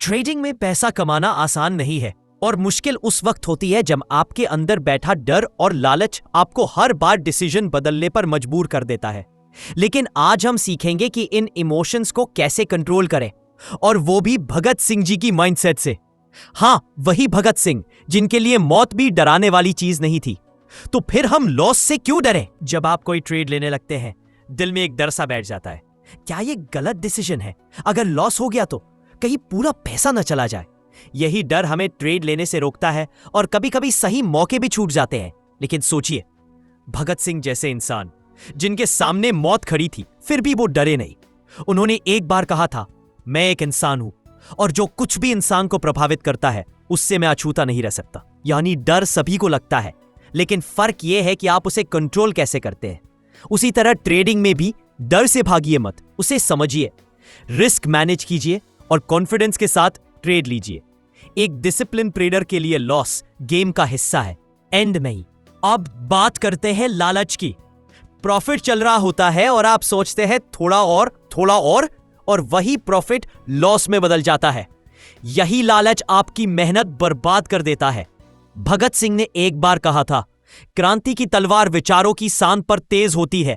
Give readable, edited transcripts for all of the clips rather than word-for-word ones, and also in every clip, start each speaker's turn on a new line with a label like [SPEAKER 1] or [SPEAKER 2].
[SPEAKER 1] Trading में पैसा कमाना आसान नहीं है और मुश्किल उस वक्त होती है जब आपके अंदर बैठा डर और लालच आपको हर बार डिसीजन बदलने पर मजबूर कर देता है। लेकिन आज हम सीखेंगे कि इन इमोशंस को कैसे कंट्रोल करें, और वो भी भगत सिंह जी की माइंडसेट से। हां, वही भगत सिंह जिनके लिए मौत भी डराने वाली चीज नहीं थी। तो फिर हम लॉस से क्यों डरें? जब आप कोई ट्रेड लेने लगते हैं, दिल में एक डर सा बैठ जाता है, क्या ये गलत डिसीजन है? अगर लॉस हो गया तो कहीं पूरा पैसा न चला जाए। यही डर हमें ट्रेड लेने से रोकता है और कभी कभी सही मौके भी छूट जाते हैं। लेकिन सोचिए, भगत सिंह जैसे इंसान जिनके सामने मौत खड़ी थी, फिर भी वो डरे नहीं। उन्होंने एक बार कहा था, मैं एक इंसान हूं और जो कुछ भी इंसान को प्रभावित करता है उससे मैं अछूता नहीं रह सकता। यानी डर सभी को लगता है, लेकिन फर्क यह है कि आप उसे कंट्रोल कैसे करते हैं। उसी तरह ट्रेडिंग में भी डर से भागिए मत, उसे समझिए, रिस्क मैनेज कीजिए और कॉन्फिडेंस के साथ ट्रेड लीजिए। एक डिसिप्लिन ट्रेडर के लिए लॉस गेम का हिस्सा है, एंड नहीं। अब बात करते हैं लालच की। प्रॉफिट चल रहा होता है और आप सोचते हैं थोड़ा और वही प्रॉफिट लॉस में बदल जाता है। यही लालच आपकी मेहनत बर्बाद कर देता है। भगत सिंह ने एक बार कहा था, क्रांति की तलवार विचारों की सांध पर तेज होती है।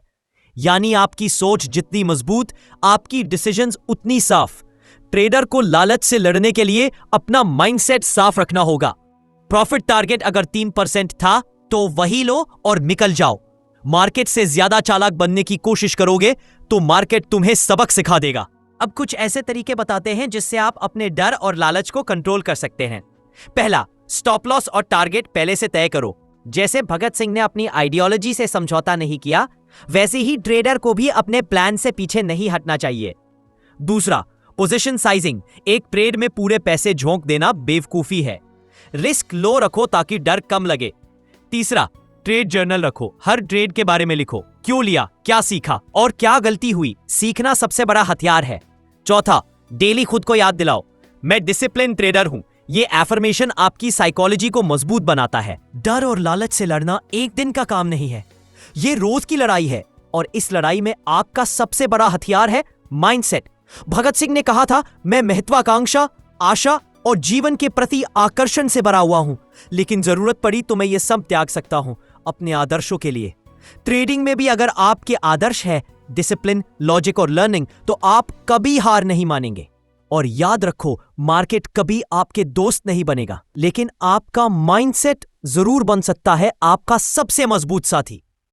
[SPEAKER 1] यानी आपकी सोच जितनी मजबूत, आपकी डिसीजंस उतनी साफ। ट्रेडर को लालच से लड़ने के लिए अपना माइंडसेट साफ रखना होगा। प्रॉफिट टारगेट अगर 3% था तो वही लो और निकल जाओ। मार्केट से ज्यादा चालाक बनने की कोशिश करोगे तो मार्केट तुम्हें सबक सिखा देगा। अब कुछ ऐसे तरीके बताते हैं जिससे आप अपने डर और लालच को कंट्रोल कर सकते हैं। पहला, स्टॉप लॉस और टारगेट पहले से तय करो। जैसे भगत सिंह ने अपनी आइडियोलॉजी से समझौता नहीं किया, वैसे ही ट्रेडर को भी अपने प्लान से पीछे नहीं हटना चाहिए। दूसरा, पोजीशन साइजिंग। एक ट्रेड में पूरे पैसे झोंक देना बेवकूफी है। रिस्क लो रखो ताकि डर कम लगे। तीसरा, ट्रेड जर्नल रखो। हर ट्रेड के बारे में लिखो, क्यों लिया, क्या सीखा और क्या गलती हुई। सीखना सबसे बड़ा हथियार है। चौथा, डेली खुद को याद दिलाओ, मैं डिसिप्लिन ट्रेडर हूं। ये एफर्मेशन आपकी साइकोलॉजी को मजबूत बनाता है। डर और लालच से लड़ना एक दिन का काम नहीं है, ये रोज की लड़ाई है, और इस लड़ाई में आपका सबसे बड़ा हथियार है माइंडसेट। भगत सिंह ने कहा था, मैं महत्वाकांक्षा, आशा और जीवन के प्रति आकर्षण से भरा हुआ हूं, लेकिन जरूरत पड़ी तो मैं ये सब त्याग सकता हूं अपने आदर्शों के लिए। ट्रेडिंग में भी अगर आपके आदर्श है डिसिप्लिन, लॉजिक और लर्निंग, तो आप कभी हार नहीं मानेंगे। और याद रखो, मार्केट कभी आपके दोस्त नहीं बनेगा, लेकिन आपका माइंडसेट जरूर बन सकता है आपका सबसे मजबूत साथी।